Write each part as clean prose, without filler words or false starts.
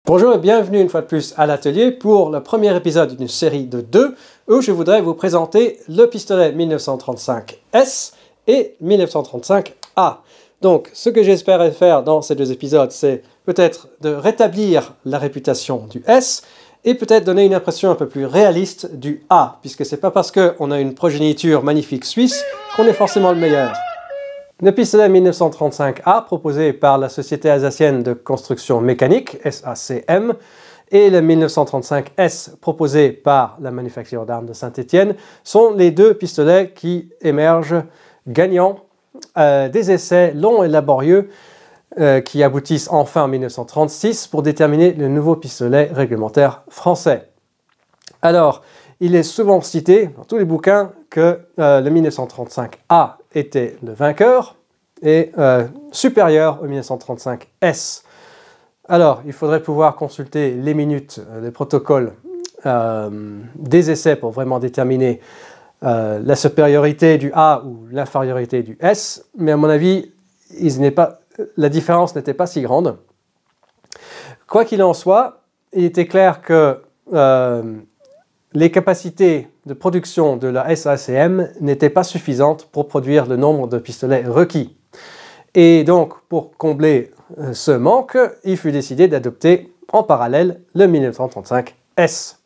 Bonjour et bienvenue une fois de plus à l'atelier pour le premier épisode d'une série de 2 où je voudrais vous présenter le pistolet 1935S et 1935A. Donc ce que j'espère faire dans ces deux épisodes, c'est peut-être de rétablir la réputation du S et peut-être donner une impression un peu plus réaliste du A, puisque c'est pas parce qu'on a une progéniture magnifique suisse qu'on est forcément le meilleur. Le pistolet 1935A proposé par la Société alsacienne de construction mécanique, SACM, et le 1935S proposé par la manufacture d'armes de Saint-Étienne sont les deux pistolets qui émergent gagnants des essais longs et laborieux qui aboutissent enfin en 1936 pour déterminer le nouveau pistolet réglementaire français. Alors, il est souvent cité dans tous les bouquins que le 1935A était le vainqueur et supérieur au 1935S. Alors, il faudrait pouvoir consulter les minutes, les protocoles des essais pour vraiment déterminer la supériorité du A ou l'infériorité du S, mais à mon avis, la différence n'était pas si grande. Quoi qu'il en soit, il était clair que les capacités de production de la SACM n'étaient pas suffisantes pour produire le nombre de pistolets requis. Et donc, pour combler ce manque, il fut décidé d'adopter en parallèle le 1935S.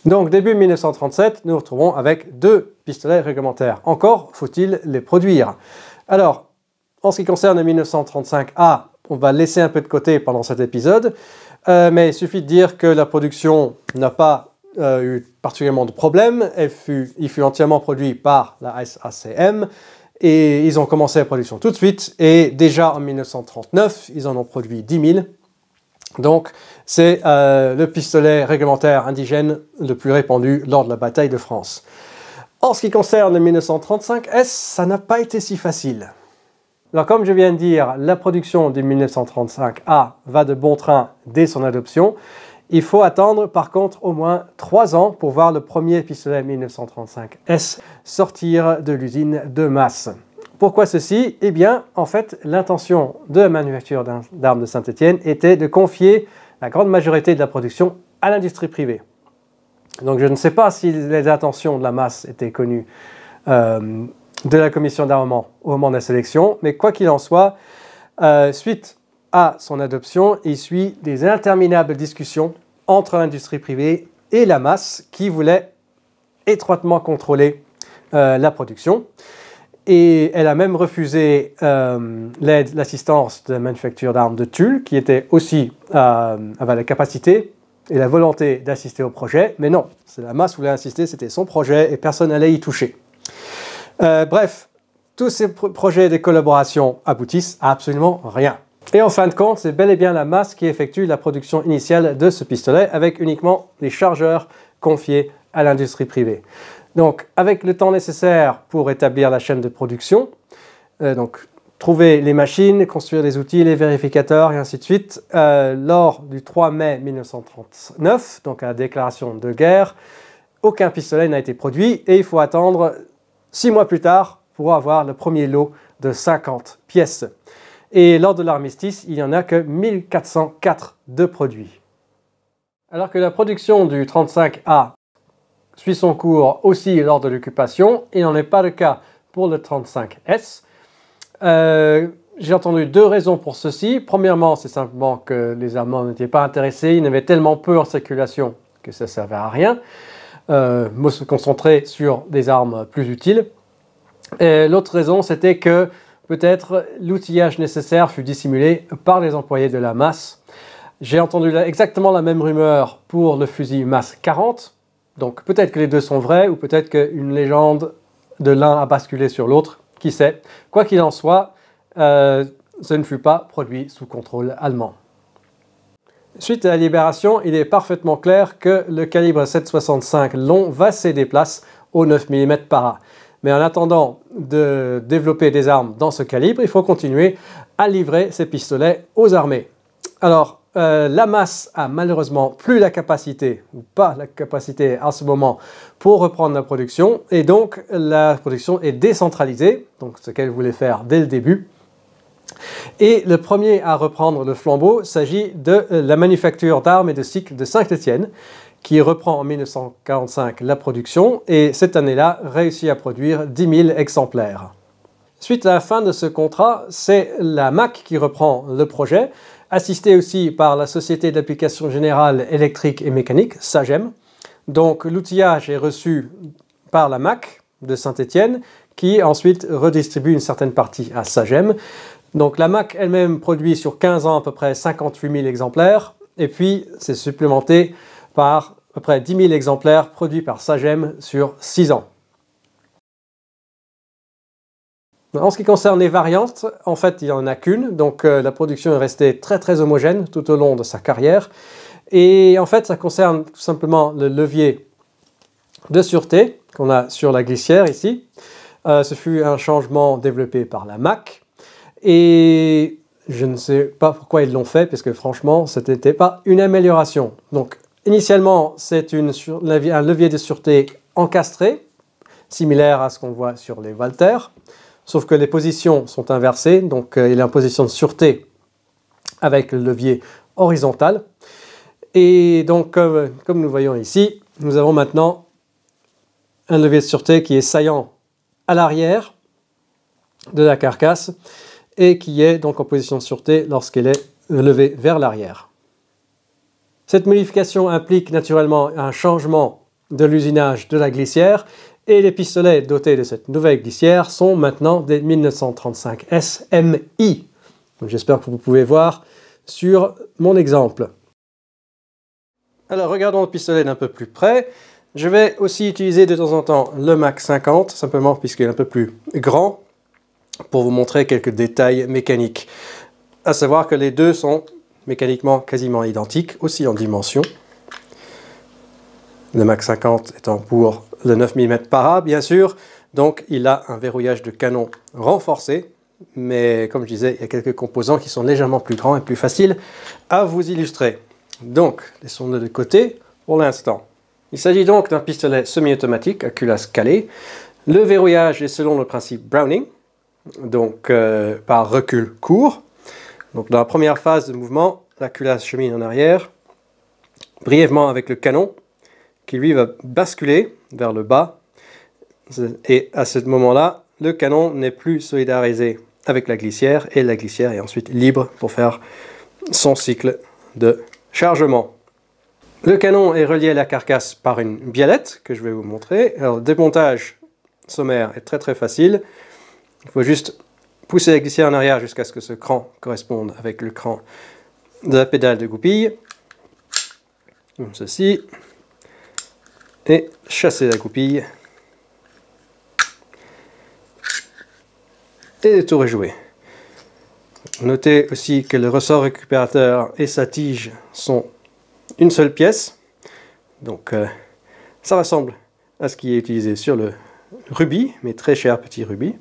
Donc, début 1937, nous nous retrouvons avec deux pistolets réglementaires. Encore faut-il les produire. Alors, en ce qui concerne le 1935A, on va laisser un peu de côté pendant cet épisode, mais il suffit de dire que la production n'a pas eu particulièrement de problème. Il fut entièrement produit par la SACM et ils ont commencé la production tout de suite. Et déjà en 1939, ils en ont produit 10 000. Donc c'est le pistolet réglementaire indigène le plus répandu lors de la bataille de France. En ce qui concerne le 1935S, ça n'a pas été si facile. Alors comme je viens de dire, la production du 1935A va de bon train dès son adoption. Il faut attendre par contre au moins 3 ans pour voir le premier pistolet 1935S sortir de l'usine de masse. Pourquoi ceci? Eh bien, en fait, l'intention de la manufacture d'armes de Saint-Étienne était de confier la grande majorité de la production à l'industrie privée. Donc je ne sais pas si les intentions de la masse étaient connues de la commission d'armement au moment de la sélection, mais quoi qu'il en soit, suite à son adoption, il suit des interminables discussions entre l'industrie privée et la masse qui voulait étroitement contrôler la production. Et elle a même refusé l'aide, l'assistance de la manufacture d'armes de Tulle, qui était aussi avait la capacité et la volonté d'assister au projet, mais non, la masse voulait insister, c'était son projet et personne n'allait y toucher. Bref, tous ces projets de collaboration aboutissent à absolument rien. Et en fin de compte, c'est bel et bien la masse qui effectue la production initiale de ce pistolet avec uniquement les chargeurs confiés à l'industrie privée. Donc, avec le temps nécessaire pour établir la chaîne de production, donc trouver les machines, construire les outils, les vérificateurs et ainsi de suite, lors du 3 mai 1939, donc à la déclaration de guerre, aucun pistolet n'a été produit et il faut attendre 6 mois plus tard pour avoir le premier lot de 50 pièces. Et lors de l'armistice, il n'y en a que 1404 de produits. Alors que la production du 35A suit son cours aussi lors de l'occupation, il n'en est pas le cas pour le 35S. J'ai entendu 2 raisons pour ceci. Premièrement, c'est simplement que les Allemands n'étaient pas intéressés, il y en avait tellement peu en circulation que ça ne servait à rien. Se concentrer sur des armes plus utiles. L'autre raison, c'était que peut-être l'outillage nécessaire fut dissimulé par les employés de la masse. J'ai entendu exactement la même rumeur pour le fusil MAS 40. Donc peut-être que les deux sont vrais ou peut-être qu'une légende de l'un a basculé sur l'autre, qui sait. Quoi qu'il en soit, ce ne fut pas produit sous contrôle allemand. Suite à la libération, il est parfaitement clair que le calibre 7,65 long va céder place au 9 mm para. Mais en attendant de développer des armes dans ce calibre, il faut continuer à livrer ces pistolets aux armées. Alors, la masse a malheureusement plus la capacité, ou pas la capacité à ce moment, pour reprendre la production, et donc la production est décentralisée, donc ce qu'elle voulait faire dès le début. Et le premier à reprendre le flambeau s'agit de la manufacture d'armes et de cycles de Saint-Étienne, qui reprend en 1945 la production et cette année-là réussit à produire 10 000 exemplaires. Suite à la fin de ce contrat, c'est la MAC qui reprend le projet, assistée aussi par la Société d'application générale électrique et mécanique, SAGEM. Donc l'outillage est reçu par la MAC de Saint-Étienne, qui ensuite redistribue une certaine partie à SAGEM. Donc la MAC elle-même produit sur 15 ans à peu près 58 000 exemplaires, et puis c'est supplémenté par à peu près 10 000 exemplaires produits par SAGEM sur 6 ans. En ce qui concerne les variantes, en fait il n'y en a qu'une, donc la production est restée très homogène tout au long de sa carrière. Et en fait ça concerne tout simplement le levier de sûreté qu'on a sur la glissière ici. Ce fut un changement développé par la MAC. Et je ne sais pas pourquoi ils l'ont fait, parce que franchement, ce n'était pas une amélioration. Donc, initialement, c'est un levier de sûreté encastré, similaire à ce qu'on voit sur les Walter, sauf que les positions sont inversées, donc il est en position de sûreté avec le levier horizontal. Et donc, comme nous voyons ici, nous avons maintenant un levier de sûreté qui est saillant à l'arrière de la carcasse, et qui est donc en position de sûreté lorsqu'elle est levée vers l'arrière. Cette modification implique naturellement un changement de l'usinage de la glissière et les pistolets dotés de cette nouvelle glissière sont maintenant des 1935 SMI. J'espère que vous pouvez voir sur mon exemple. Alors regardons le pistolet d'un peu plus près. Je vais aussi utiliser de temps en temps le Mach 50, simplement puisqu'il est un peu plus grand, pour vous montrer quelques détails mécaniques. À savoir que les deux sont mécaniquement quasiment identiques, aussi en dimension. Le Mach 50 étant pour le 9 mm par A, bien sûr. Donc il a un verrouillage de canon renforcé. Mais comme je disais, il y a quelques composants qui sont légèrement plus grands et plus faciles à vous illustrer. Donc, laissons-le de côté pour l'instant. Il s'agit donc d'un pistolet semi-automatique à culasse calée. Le verrouillage est selon le principe Browning, donc par recul court. Donc dans la première phase de mouvement, la culasse chemine en arrière, brièvement avec le canon, qui lui va basculer vers le bas. Et à ce moment-là, le canon n'est plus solidarisé avec la glissière, et la glissière est ensuite libre pour faire son cycle de chargement. Le canon est relié à la carcasse par une biellette, que je vais vous montrer. Alors le démontage sommaire est très facile. Il faut juste pousser la glissière en arrière jusqu'à ce que ce cran corresponde avec le cran de la pédale de goupille, comme ceci, et chasser la goupille, et le tour est joué. Notez aussi que le ressort récupérateur et sa tige sont une seule pièce, donc ça ressemble à ce qui est utilisé sur le rubis, mais très cher petit rubis.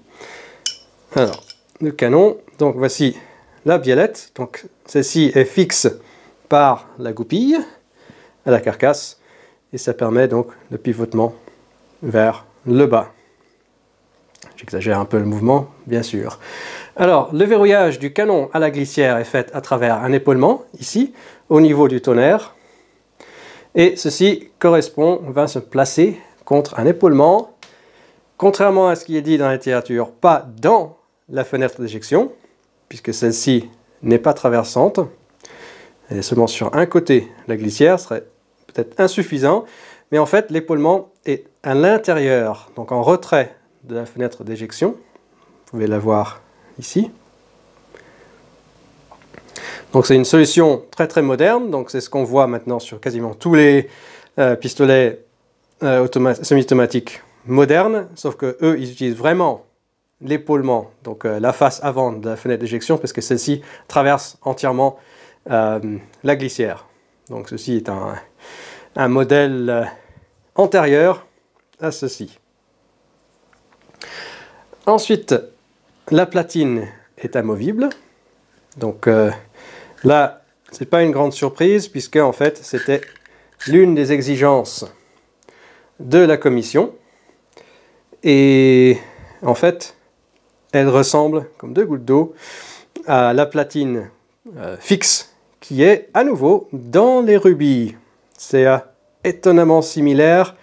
Alors, le canon, donc voici la biellette, donc celle-ci est fixe par la goupille à la carcasse, et ça permet donc le pivotement vers le bas. J'exagère un peu le mouvement, bien sûr. Alors, le verrouillage du canon à la glissière est fait à travers un épaulement, ici, au niveau du tonnerre, et ceci va se placer contre un épaulement, contrairement à ce qui est dit dans la littérature, pas dans la fenêtre d'éjection, puisque celle-ci n'est pas traversante. Elle est seulement sur un côté. La glissière serait peut-être insuffisant, mais en fait l'épaulement est à l'intérieur, donc en retrait de la fenêtre d'éjection. Vous pouvez la voir ici. Donc c'est une solution très moderne, donc c'est ce qu'on voit maintenant sur quasiment tous les pistolets semi-automatiques modernes, sauf que eux ils utilisent vraiment l'épaulement, donc la face avant de la fenêtre d'éjection, parce que celle-ci traverse entièrement la glissière. Donc ceci est un modèle antérieur à ceci. Ensuite, la platine est amovible. Donc là, c'est pas une grande surprise, puisque en fait, c'était l'une des exigences de la commission. Et en fait, elle ressemble, comme deux gouttes d'eau, à la platine fixe qui est à nouveau dans les rubis. C'est étonnamment similaire,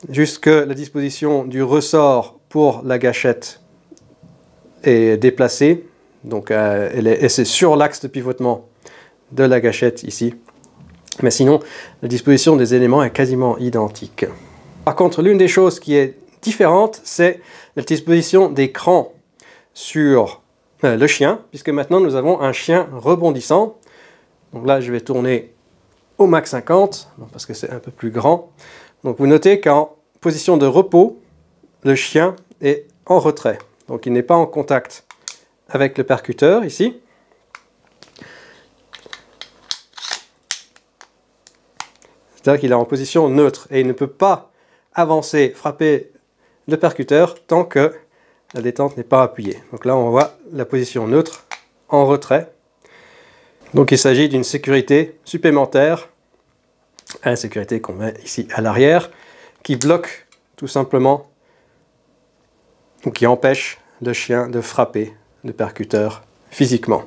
juste que la disposition du ressort pour la gâchette est déplacée, donc c'est sur l'axe de pivotement de la gâchette ici. Mais sinon, la disposition des éléments est quasiment identique. Par contre, l'une des choses qui est différente, c'est la disposition des crans sur le chien, puisque maintenant nous avons un chien rebondissant. Donc là, je vais tourner au Mach 50, parce que c'est un peu plus grand. Donc vous notez qu'en position de repos, le chien est en retrait. Donc il n'est pas en contact avec le percuteur ici. C'est-à-dire qu'il est en position neutre et il ne peut pas avancer, frapper le percuteur tant que la détente n'est pas appuyée. Donc là, on voit la position neutre en retrait. Donc il s'agit d'une sécurité supplémentaire à la sécurité qu'on met ici à l'arrière, qui bloque tout simplement, ou qui empêche le chien de frapper le percuteur physiquement.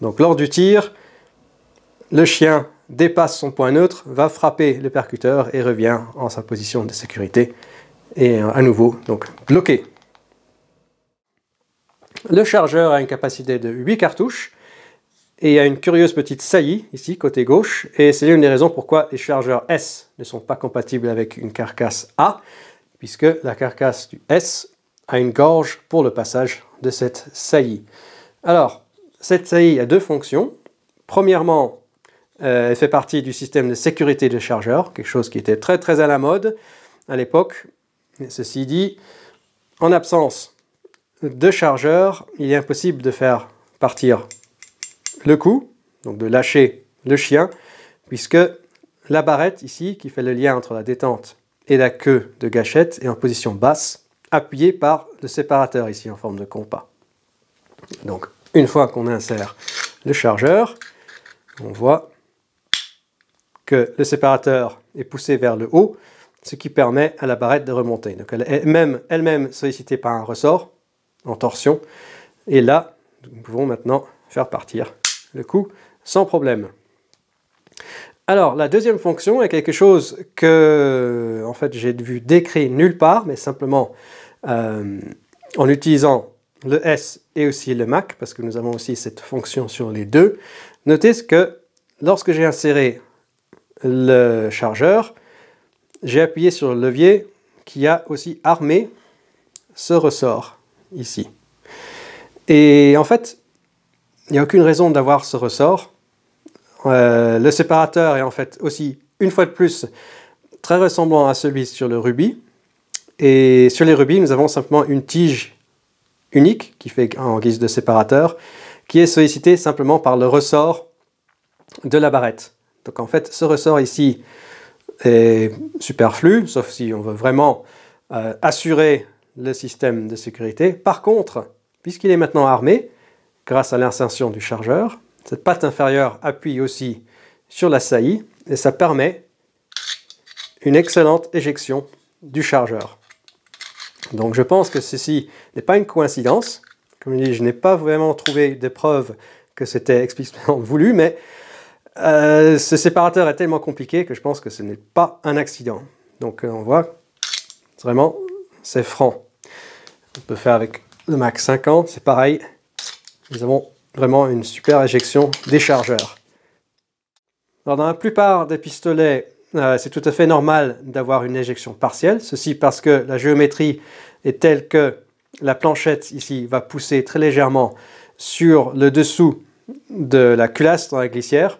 Donc lors du tir, le chien dépasse son point neutre, va frapper le percuteur et revient en sa position de sécurité et à nouveau donc bloqué. Le chargeur a une capacité de 8 cartouches et il y a une curieuse petite saillie ici côté gauche, et c'est l'une des raisons pourquoi les chargeurs S ne sont pas compatibles avec une carcasse A, puisque la carcasse du S a une gorge pour le passage de cette saillie. Alors, cette saillie a deux fonctions. Premièrement, elle fait partie du système de sécurité des chargeurs, quelque chose qui était très à la mode à l'époque. Ceci dit, en absence de chargeur, il est impossible de faire partir le coup, donc de lâcher le chien, puisque la barrette ici, qui fait le lien entre la détente et la queue de gâchette, est en position basse, appuyée par le séparateur ici en forme de compas. Donc, une fois qu'on insère le chargeur, on voit que le séparateur est poussé vers le haut, ce qui permet à la barrette de remonter. Donc elle est elle-même sollicitée par un ressort en torsion, et là, nous pouvons maintenant faire partir le coup sans problème. Alors, la deuxième fonction est quelque chose que, en fait, j'ai vu décrit nulle part, mais simplement en utilisant le S et aussi le Mach, parce que nous avons aussi cette fonction sur les deux. Notez que lorsque j'ai inséré le chargeur, j'ai appuyé sur le levier qui a aussi armé ce ressort ici. Et en fait, il n'y a aucune raison d'avoir ce ressort. Le séparateur est en fait aussi, une fois de plus, très ressemblant à celui sur le rubis. Et sur les rubis, nous avons simplement une tige unique qui fait en guise de séparateur, qui est sollicitée simplement par le ressort de la barrette. Donc en fait, ce ressort ici est superflu, sauf si on veut vraiment assurer le système de sécurité. Par contre, puisqu'il est maintenant armé, grâce à l'insertion du chargeur, cette patte inférieure appuie aussi sur la saillie et ça permet une excellente éjection du chargeur. Donc je pense que ceci n'est pas une coïncidence. Comme je dis, je n'ai pas vraiment trouvé de preuves que c'était explicitement voulu, mais ce séparateur est tellement compliqué que je pense que ce n'est pas un accident. Donc on voit, vraiment, c'est franc. On peut faire avec le Mach 50, c'est pareil. Nous avons vraiment une super éjection des chargeurs. Alors dans la plupart des pistolets, c'est tout à fait normal d'avoir une éjection partielle. Ceci parce que la géométrie est telle que la planchette ici va pousser très légèrement sur le dessous de la culasse dans la glissière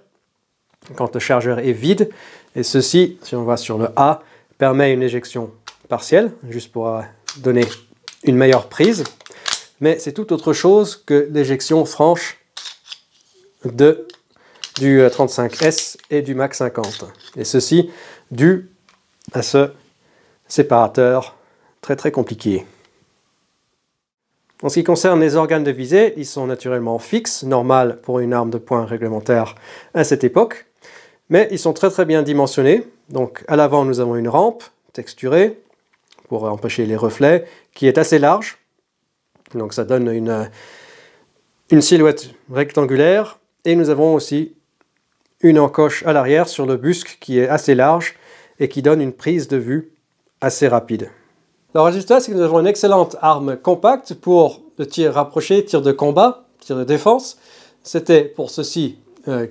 quand le chargeur est vide. Et ceci, si on va sur le A, permet une éjection partielle, juste pour donner une meilleure prise. Mais c'est tout autre chose que l'éjection franche du 35S et du Mach 50. Et ceci dû à ce séparateur très compliqué. En ce qui concerne les organes de visée, ils sont naturellement fixes, normal pour une arme de poing réglementaire à cette époque, mais ils sont très bien dimensionnés. Donc à l'avant, nous avons une rampe texturée pour empêcher les reflets, qui est assez large, Donc ça donne une silhouette rectangulaire. Et nous avons aussi une encoche à l'arrière sur le busc qui est assez large et qui donne une prise de vue assez rapide. Le résultat, c'est que nous avons une excellente arme compacte pour le tir rapproché, tir de combat, tir de défense. C'était pour ceci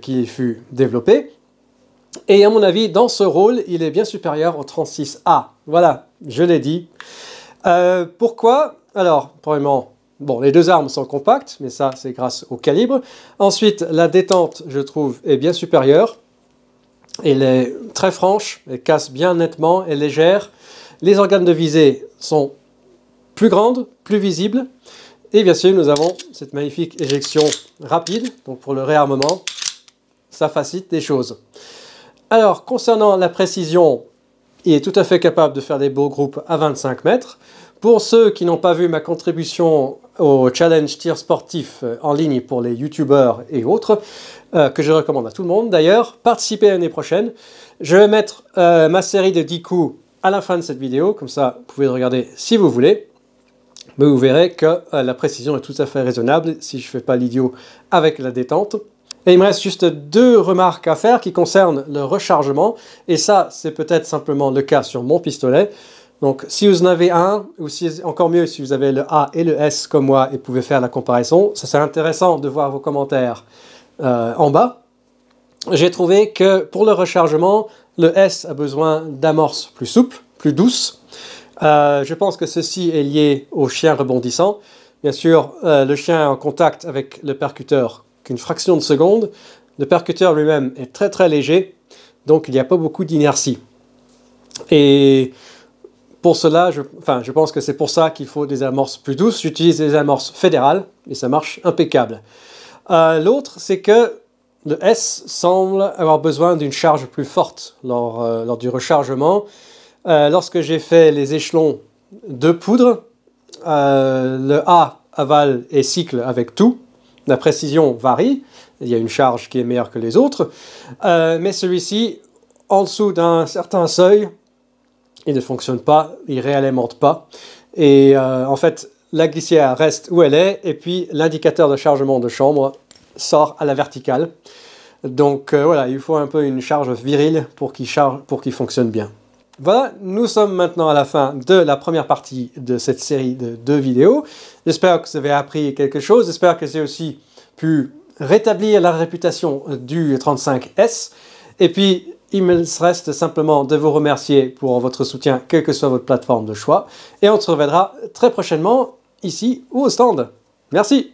qu'il fut développé. Et à mon avis, dans ce rôle, il est bien supérieur au 36A. Voilà, je l'ai dit. Pourquoi? Alors, premièrement, bon, les deux armes sont compactes, mais ça, c'est grâce au calibre. Ensuite, la détente, je trouve, est bien supérieure. Elle est très franche, elle casse bien nettement, elle est légère. Les organes de visée sont plus grandes, plus visibles. Et bien sûr, nous avons cette magnifique éjection rapide. Donc pour le réarmement, ça facilite les choses. Alors, concernant la précision, il est tout à fait capable de faire des beaux groupes à 25 mètres. Pour ceux qui n'ont pas vu ma contribution au challenge tir sportif en ligne pour les youtubeurs et autres, que je recommande à tout le monde d'ailleurs, participez l'année prochaine. Je vais mettre ma série de 10 coups à la fin de cette vidéo, comme ça vous pouvez le regarder si vous voulez. Mais vous verrez que la précision est tout à fait raisonnable si je ne fais pas l'idiot avec la détente. Et il me reste juste deux remarques à faire qui concernent le rechargement. Et ça, c'est peut-être simplement le cas sur mon pistolet. Donc si vous en avez un, ou si, encore mieux si vous avez le A et le S comme moi et pouvez faire la comparaison, ça c'est intéressant de voir vos commentaires en bas. J'ai trouvé que pour le rechargement, le S a besoin d'amorces plus souples, plus douces. Je pense que ceci est lié au chien rebondissant. Bien sûr, le chien est en contact avec le percuteur qu'une fraction de seconde. Le percuteur lui-même est très très léger, donc il n'y a pas beaucoup d'inertie. Et pour cela, je pense que c'est pour ça qu'il faut des amorces plus douces. J'utilise des amorces fédérales et ça marche impeccable. L'autre, c'est que le S semble avoir besoin d'une charge plus forte lors du rechargement. Lorsque j'ai fait les échelons de poudre, le A, aval et cycle avec tout, la précision varie, il y a une charge qui est meilleure que les autres, mais celui-ci, en dessous d'un certain seuil, il ne fonctionne pas, il ne réalimente pas, et en fait, la glissière reste où elle est, et puis l'indicateur de chargement de chambre sort à la verticale. Donc voilà, il faut un peu une charge virile pour qu'il fonctionne bien. Voilà, nous sommes maintenant à la fin de la première partie de cette série de 2 vidéos. J'espère que vous avez appris quelque chose. J'espère que j'ai aussi pu rétablir la réputation du 35S. Et puis, il me reste simplement de vous remercier pour votre soutien, quelle que soit votre plateforme de choix. Et on se reverra très prochainement ici ou au stand. Merci!